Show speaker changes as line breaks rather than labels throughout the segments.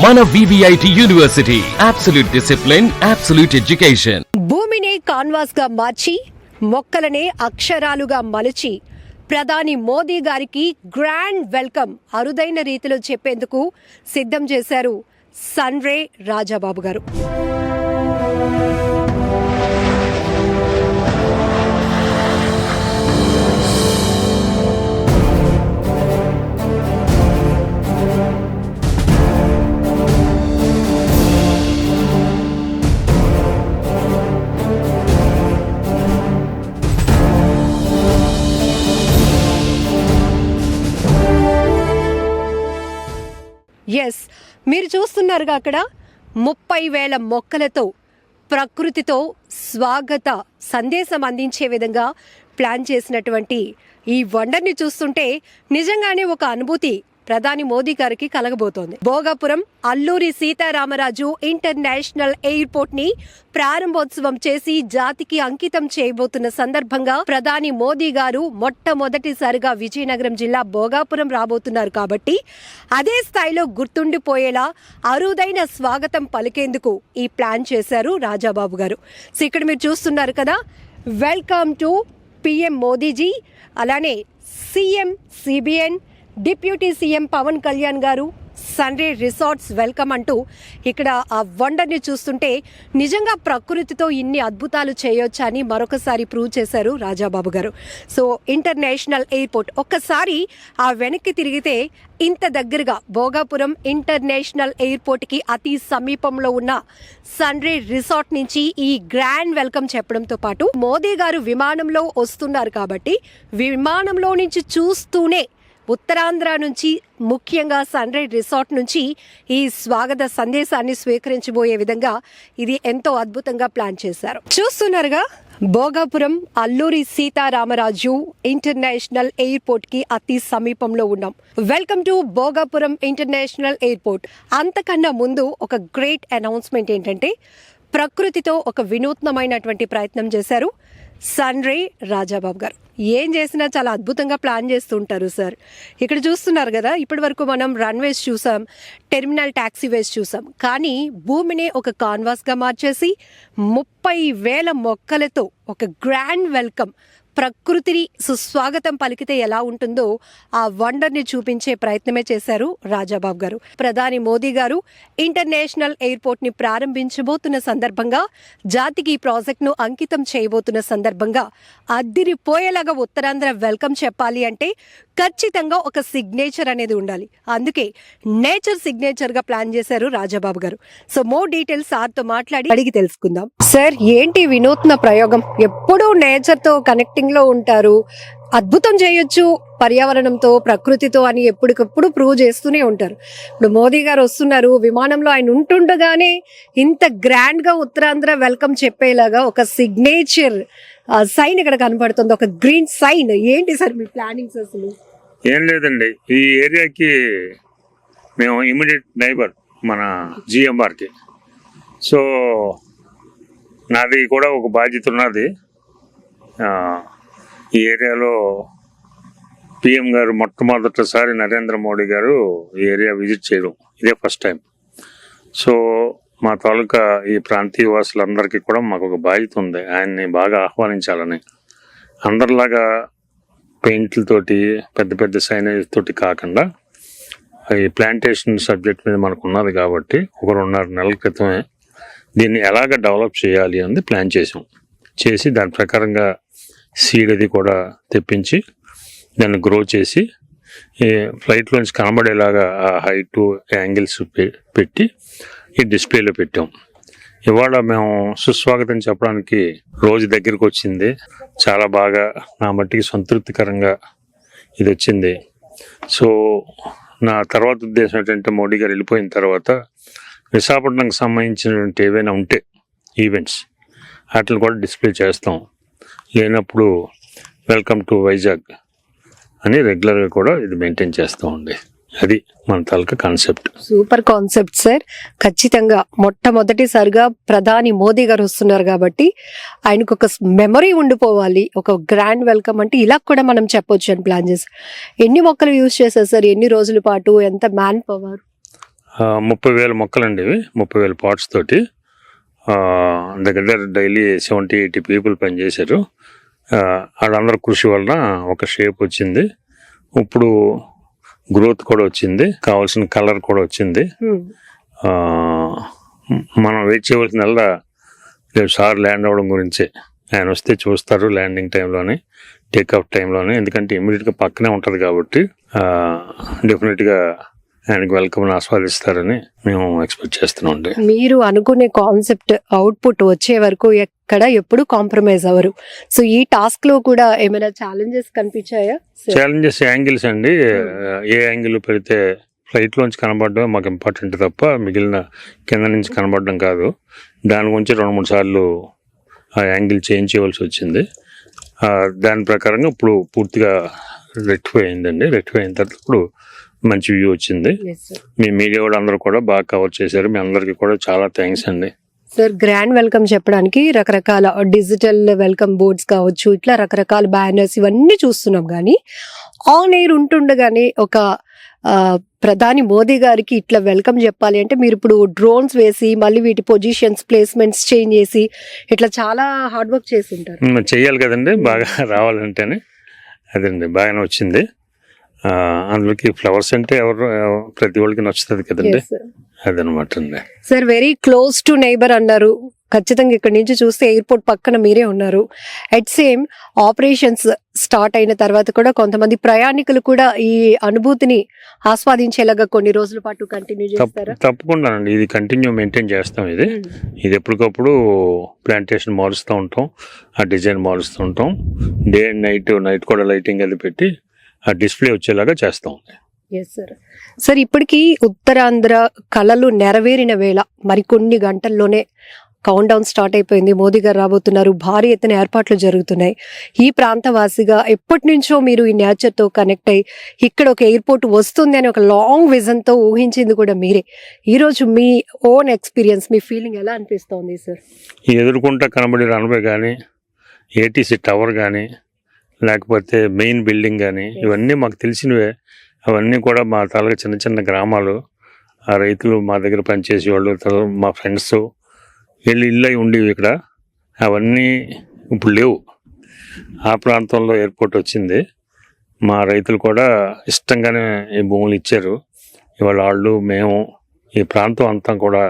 మన VVIT university, absolute discipline, absolute education.
భూమిని canvas గా మార్చి మొక్కలనే అక్షరాలుగా మలిచి ప్రధాని మోదీ గారికి గ్రాండ్ వెల్కమ్ అరుదైన రీతిలో చెప్పేందుకు సిద్ధం చేశారు సన్రే రాజాబాబు గారు. ఎస్, మీరు చూస్తున్నారుగా అక్కడ 30,000 మొక్కలతో ప్రకృతితో స్వాగత సందేశం అందించే విధంగా ప్లాన్ చేసినటువంటి ఈ వండర్ని చూస్తుంటే నిజంగానే ఒక అనుభూతి ప్రధాని మోదీ గారికి కలగబోతోంది. భోగాపురం అల్లూరి సీతారామరాజు ఇంటర్నేషనల్ ఎయిర్పోర్ట్ ని ప్రారంభోత్సవం చేసి జాతికి అంకితం చేయబోతున్న సందర్భంగా ప్రధాని మోదీ గారు మొట్టమొదటిసారిగా విజయనగరం జిల్లా భోగాపురం రాబోతున్నారు. కాబట్టి అదే స్థాయిలో గుర్తుండిపోయేలా అరుదైన స్వాగతం పలికేందుకు ఈ ప్లాన్ చేశారు రాజాబాబు గారు. సో ఇక్కడ మీరు చూస్తున్నారు కదా, వెల్కమ్ టు PM మోదీజీ, అలానే CM CBN, deputy CM Pawan Kalyan గారు, సన్రే రిసార్ట్స్ వెల్కమ్ అంటూ ఇక్కడ ఆ వండర్ని చూస్తుంటే నిజంగా ప్రకృతితో ఇన్ని అద్భుతాలు చేయొచ్చా అని మరొకసారి ప్రూవ్ చేశారు రాజాబాబు గారు. సో ఇంటర్నేషనల్ ఎయిర్పోర్ట్ ఒక్కసారి ఆ వెనక్కి తిరిగితే ఇంత దగ్గరగా భోగాపురం ఇంటర్నేషనల్ ఎయిర్పోర్ట్కి అతి సమీపంలో ఉన్న సన్రే రిసార్ట్ నుంచి ఈ గ్రాండ్ వెల్కమ్ చెప్పడంతో పాటు మోదీ గారు విమానంలో వస్తున్నారు కాబట్టి విమానంలో నుంచి చూస్తూనే ఉత్తరాంధ్ర నుంచి ముఖ్యంగా సన్రే రిసార్ట్ నుంచి ఈ స్వాగత సందేశాన్ని స్వీకరించబోయే విధంగా ఇది ఎంతో అద్భుతంగా ప్లాన్ చేశారు. చూస్తున్నారుగా, భోగాపురం అల్లూరి సీతారామరాజు ఇంటర్నేషనల్ ఎయిర్పోర్ట్ కి అతి సమీపంలో ఉన్నాం. Welcome to Bhogapuram international airport. అంతకన్నా ముందు ఒక గ్రేట్ అనౌన్స్మెంట్ ఏంటంటే, ప్రకృతితో ఒక వినూత్నమైనటువంటి ప్రయత్నం చేశారు సన్రే రాజాబాబు గారు. ఏం చేసినా చాలా అద్భుతంగా ప్లాన్ చేస్తుంటారు సార్. ఇక్కడ చూస్తున్నారు కదా, ఇప్పటి వరకు మనం రన్వేస్ చూసాం, టెర్మినల్ టాక్సీవేస్ చూసాం, కానీ భూమిని ఒక కాన్వాస్గా మార్చేసి 30,000 మొక్కలతో ఒక గ్రాండ్ వెల్కమ్, ప్రకృతిని సుస్వాగతం పలికితే ఎలా ఉంటుందో ఆ వండర్ని చూపించే ప్రయత్నమే చేశారు రాజాబాబు గారు. ప్రధాని మోదీ గారు ఇంటర్నేషనల్ ఎయిర్పోర్ట్ ని ప్రారంభించబోతున్న సందర్భంగా, జాతికి ఈ ప్రాజెక్ట్ను అంకితం చేయబోతున్న సందర్భంగా అద్దిరిపోయేలాగా ఉత్తరాంధ్ర వెల్కమ్ చెప్పాలి అంటే ఖచ్చితంగా ఒక సిగ్నేచర్ అనేది ఉండాలి. అందుకే నేచర్ సిగ్నేచర్ గా ప్లాన్ చేశారు రాజాబాబు గారు. సో మోర్ డీటెయిల్స్ సార్తో మాట్లాడి అడిగి తెలుసుకుందాం. సార్, ఏంటి వినూత్న ప్రయోగం? ఎప్పుడూ నేచర్ తో కనెక్టింగ్ లో ఉంటారు, అద్భుతం చేయొచ్చు పర్యావరణంతో ప్రకృతితో అని ఎప్పటికప్పుడు ప్రూవ్ చేస్తూనే ఉంటారు. ఇప్పుడు మోదీ గారు వస్తున్నారు, విమానంలో ఆయన ఉంటుండగానే ఇంత గ్రాండ్ గా ఉత్తరాంధ్ర వెల్కమ్ చెప్పేలాగా ఒక సిగ్నేచర్ సైన్ ఇక్కడ కనపడుతుంది, ఒక గ్రీన్ సైన్. ఏంటి సార్ మీ ప్లానింగ్స్? అసలు
ఏం లేదండి, ఈ ఏరియాకి మేము ఇమీడియట్ నైబర్ మన GMRకి. సో నాది కూడా ఒక బాధ్యత ఉన్నది. ఈ ఏరియాలో PM గారు మొట్టమొదటిసారి నరేంద్ర మోడీ గారు ఈ ఏరియా విజిట్ చేయడం ఇదే ఫస్ట్ టైం. సో మా తాలూకా ఈ ప్రాంతీయ వాసులందరికీ కూడా మాకు ఒక బాధ్యత ఉంది, ఆయన్ని బాగా ఆహ్వానించాలని. అందరిలాగా పెయింట్లతోటి పెద్ద పెద్ద సైనేజ్ తోటి కాకుండా ఈ ప్లాంటేషన్ సబ్జెక్ట్ మీద మనకు ఉన్నది కాబట్టి 1.5 నెలల క్రితమే దీన్ని ఎలాగ డెవలప్ చేయాలి అనేది ప్లాన్ చేసి దాని ప్రకారంగా సీడ్ అది కూడా తెప్పించి దాన్ని గ్రో చేసి ఫ్లైట్లోంచి కనబడేలాగా ఆ హైటు యాంగిల్స్ పెట్టి ఈ డిస్ప్లేలో పెట్టాం. ఇవాళ మేము సుస్వాగతం చెప్పడానికి రోజు దగ్గరికి వచ్చింది. చాలా బాగా నా మట్టికి సంతృప్తికరంగా ఇది వచ్చింది. సో నా తర్వాత ఉద్దేశం ఏంటంటే, మోడీ గారు వెళ్ళిపోయిన తర్వాత విశాఖపట్నంకి సంబంధించినటువంటి ఏవైనా ఉంటే ఈవెంట్స్ వాటిని కూడా డిస్ప్లే చేస్తాం. లేనప్పుడు వెల్కమ్ టు వైజాగ్ అని రెగ్యులర్గా కూడా ఇది మెయింటైన్ చేస్తామండి. అది మన తాలూకా కాన్సెప్ట్.
Super concept sir. ఖచ్చితంగా మొట్టమొదటిసారిగా ప్రధాని మోదీ గారు వస్తున్నారు కాబట్టి ఆయనకు ఒక మెమరీ ఉండిపోవాలి, ఒక గ్రాండ్ వెల్కమ్ అంటే ఇలా కూడా మనం చెప్పొచ్చు అని ప్లాన్ చేశారు. ఎన్ని మొక్కలు యూజ్ చేశారు సార్? ఎన్ని రోజుల పాటు? ఎంత మ్యాన్ పవర్?
30,000 మొక్కలండి ఇవి, 30,000 పాట్స్ తోటి. దగ్గర డైలీ 70-80 పీపుల్ పనిచేశారు. వాళ్ళందరూ కృషి వలన ఒక షేప్ వచ్చింది. ఇప్పుడు గ్రోత్ కూడా వచ్చింది, కావాల్సిన కలర్ కూడా వచ్చింది. మనం వెయిట్ చేయవలసిన రేపు సార్ ల్యాండ్ అవ్వడం గురించి. ఆయన వస్తే చూస్తారు ల్యాండింగ్ టైంలోనే, టేక్ఆఫ్ టైంలోనే, ఎందుకంటే ఇమ్మీడియట్గా పక్కనే ఉంటుంది కాబట్టి డెఫినెట్గా ఆయనకి వెల్కమ్ ఆస్వాదిస్తారని మేము ఎక్స్పెక్ట్ చేస్తున్నాం అండి.
మీరు అనుకునే కాన్సెప్ట్ అవుట్పుట్ వచ్చే వరకు ఎప్పుడు కాంప్రమైజ్ అవ్వరు. సో ఈ టాస్క్ లో కూడా ఏమైనా ఛాలెంజెస్ కనిపించాయా?
ఛాలెంజెస్ యాంగిల్స్ అండి. ఏ యాంగిల్ పెడితే ఫ్లైట్ లోంచి కనబడడం మాకు ఇంపార్టెంట్ తప్ప మిగిలిన కింద నుంచి కనబడడం కాదు. దాని గురించి 2-3 సార్లు ఆ యాంగిల్ చేంజ్ చేయవలసి వచ్చింది. దాని ప్రకారంగా ఇప్పుడు పూర్తిగా రెక్టిఫై అయిందండి. రెక్టిఫై అయిన తర్వాత ఇప్పుడు మంచి వ్యూ వచ్చింది. మీ మీడియా వాళ్ళు అందరూ కూడా బాగా కవర్ చేశారు. మీ అందరికీ కూడా చాలా థ్యాంక్స్ అండి.
సార్, గ్రాండ్ వెల్కమ్ చెప్పడానికి రకరకాల డిజిటల్ వెల్కమ్ బోర్డ్స్ కావచ్చు, ఇట్లా రకరకాల బ్యానర్స్ ఇవన్నీ చూస్తున్నాం. కానీ ఆన్ ఎయిర్ ఉంటుండగానే ఒక ప్రధాని మోదీ గారికి ఇట్లా వెల్కమ్ చెప్పాలి అంటే మీరు ఇప్పుడు డ్రోన్స్ వేసి మళ్ళీ వీటి పొజిషన్స్ ప్లేస్మెంట్స్ చేంజ్ చేసి ఇట్లా చాలా హార్డ్ వర్క్ చేసి ఉంటారు.
చెయ్యాలి కదండి, బాగా రావాలంటేనే. అదండి బాగానే వచ్చింది. అందులోకి ఫ్లవర్స్ అంటే ప్రతి ఒళ్ళకి నచ్చుతుంది కదండి, అదనమాట అండి.
Sir, very close to neighbour అన్నారు. ఖచ్చితంగా ఇక్కడ నుంచి చూస్తే ఎయిర్పోర్ట్ పక్కన మీరే ఉన్నారు. అట్ సేమ్ ఆపరేషన్స్ స్టార్ట్ అయిన తర్వాత కూడా కొంతమంది ప్రయాణికులు కూడా ఈ అనుభూతిని ఆస్వాదించేలాగా కొన్ని రోజుల పాటు కంటిన్యూ చేస్తారా?
తప్పకుండా అండి, ఇది కంటిన్యూ మెయింటైన్ చేస్తాం. ఇది ఎప్పటికప్పుడు ప్లాంటేషన్ మారుస్తూ ఉంటాం, ఆ డిజైన్ మారుస్తూ ఉంటాం. డే అండ్ నైట్ కూడా లైటింగ్ అది పెట్టి ఆ డిస్ప్లే వచ్చేలాగా చేస్తాం.
సార్, ఇప్పటికీ ఉత్తరాంధ్ర కళలు నెరవేరిన వేళ మరికొన్ని గంటల్లోనే కౌంట్ డౌన్ స్టార్ట్ అయిపోయింది. మోదీ గారు రాబోతున్నారు, భారీ ఎత్తున ఏర్పాట్లు జరుగుతున్నాయి. ఈ ప్రాంతవాసిగా ఎప్పటి నుంచో మీరు ఈ నేచర్ తో కనెక్ట్ అయ్యి ఇక్కడ ఒక ఎయిర్పోర్ట్ వస్తుంది అని ఒక లాంగ్ విజన్ తో ఊహించింది కూడా మీరే. ఈ రోజు మీ ఓన్ ఎక్స్పీరియన్స్, మీ ఫీలింగ్ ఎలా అనిపిస్తోంది సార్?
ఎదుర్కొంటా కనబడి రన్వే కానీ, ఏటీసీ టవర్ కానీ, లేకపోతే మెయిన్ బిల్డింగ్ కానీ, ఇవన్నీ మాకు తెలిసినవే. అవన్నీ కూడా మా తాలూకా చిన్న చిన్న గ్రామాలు, ఆ రైతులు మా దగ్గర పనిచేసేవాళ్ళు, మా ఫ్రెండ్స్ వీళ్ళు ఇల్లు అయి ఉండేవి ఇక్కడ. అవన్నీ ఇప్పుడు లేవు. ఆ ప్రాంతంలో ఎయిర్పోర్ట్ వచ్చింది. మా రైతులు కూడా ఇష్టంగానే ఈ భూములు ఇచ్చారు. ఇవాళ వాళ్ళు, మేము, ఈ ప్రాంతం అంతా కూడా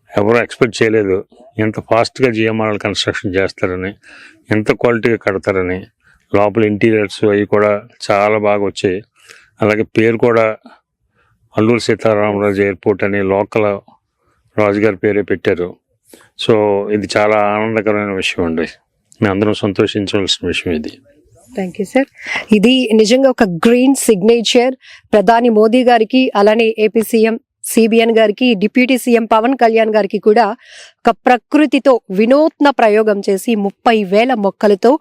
ఎవరు ఎక్స్పెక్ట్ చేయలేదు ఎంత ఫాస్ట్గా జిఎంఆర్ఎల్ కన్స్ట్రక్షన్ చేస్తారని, ఎంత క్వాలిటీగా కడతారని. లోపల ఇంటీరియర్స్ అవి కూడా చాలా బాగా వచ్చాయి. అలాగే పేరు కూడా అల్లూరి సీతారామరాజు ఎయిర్పోర్ట్ అని లోకల్ రాజుగారి పేరే పెట్టారు. సో ఇది చాలా ఆనందకరమైన విషయం అండి, మేము అందరం సంతోషించవలసిన విషయం ఇది.
Thank you sir. ఇది నిజంగా ఒక గ్రీన్ సిగ్నేచర్ ప్రధాని మోదీ గారికి, అలానే ఏపీ సీఎం సిబిఎన్ గారికి, డిప్యూటీ సీఎం పవన్ కళ్యాణ్ గారికి కూడా ఒక ప్రకృతితో వినూత్న ప్రయోగం చేసి 30,000 మొక్కలతో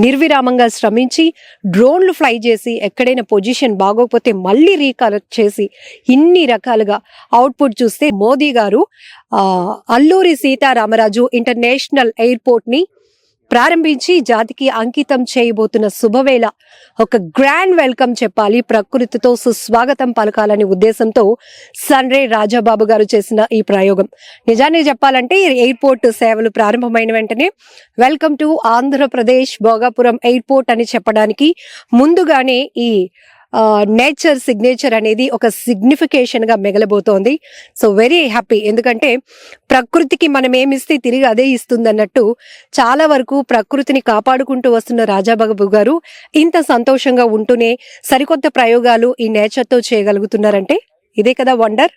నిర్విరామంగా శ్రమించి డ్రోన్లు ఫ్లై చేసి ఎక్కడైనా పొజిషన్ బాగోకపోతే మళ్ళీ రీకలెక్ట్ చేసి ఇన్ని రకాలుగా అవుట్పుట్ చూస్తే మోదీ గారు అల్లూరి సీతారామరాజు ఇంటర్నేషనల్ ఎయిర్పోర్ట్ ని ప్రారంభించి జాతికి అంకితం చేయబోతున్న శుభవేళ ఒక గ్రాండ్ వెల్కమ్ చెప్పాలి, ప్రకృతితో సుస్వాగతం పలకాలనే ఉద్దేశంతో సన్రే రాజాబాబు గారు చేసిన ఈ ప్రయోగం. నిజాన్ని చెప్పాలంటే ఎయిర్పోర్ట్ సేవలు ప్రారంభమైన వెంటనే welcome to Andhra Pradesh Bhogapuram airport అని చెప్పడానికి ముందుగానే ఈ నేచర్ సిగ్నేచర్ అనేది ఒక సిగ్నిఫికేషన్ గా మిగలబోతోంది. సో వెరీ హ్యాపీ, ఎందుకంటే ప్రకృతికి మనం ఏమిస్తే తిరిగి అదే ఇస్తుంది అన్నట్టు చాలా వరకు ప్రకృతిని కాపాడుకుంటూ వస్తున్న రాజాబాబు గారు ఇంత సంతోషంగా ఉంటూనే సరికొత్త ప్రయోగాలు ఈ నేచర్ తో చేయగలుగుతున్నారంటే ఇదే కదా వండర్.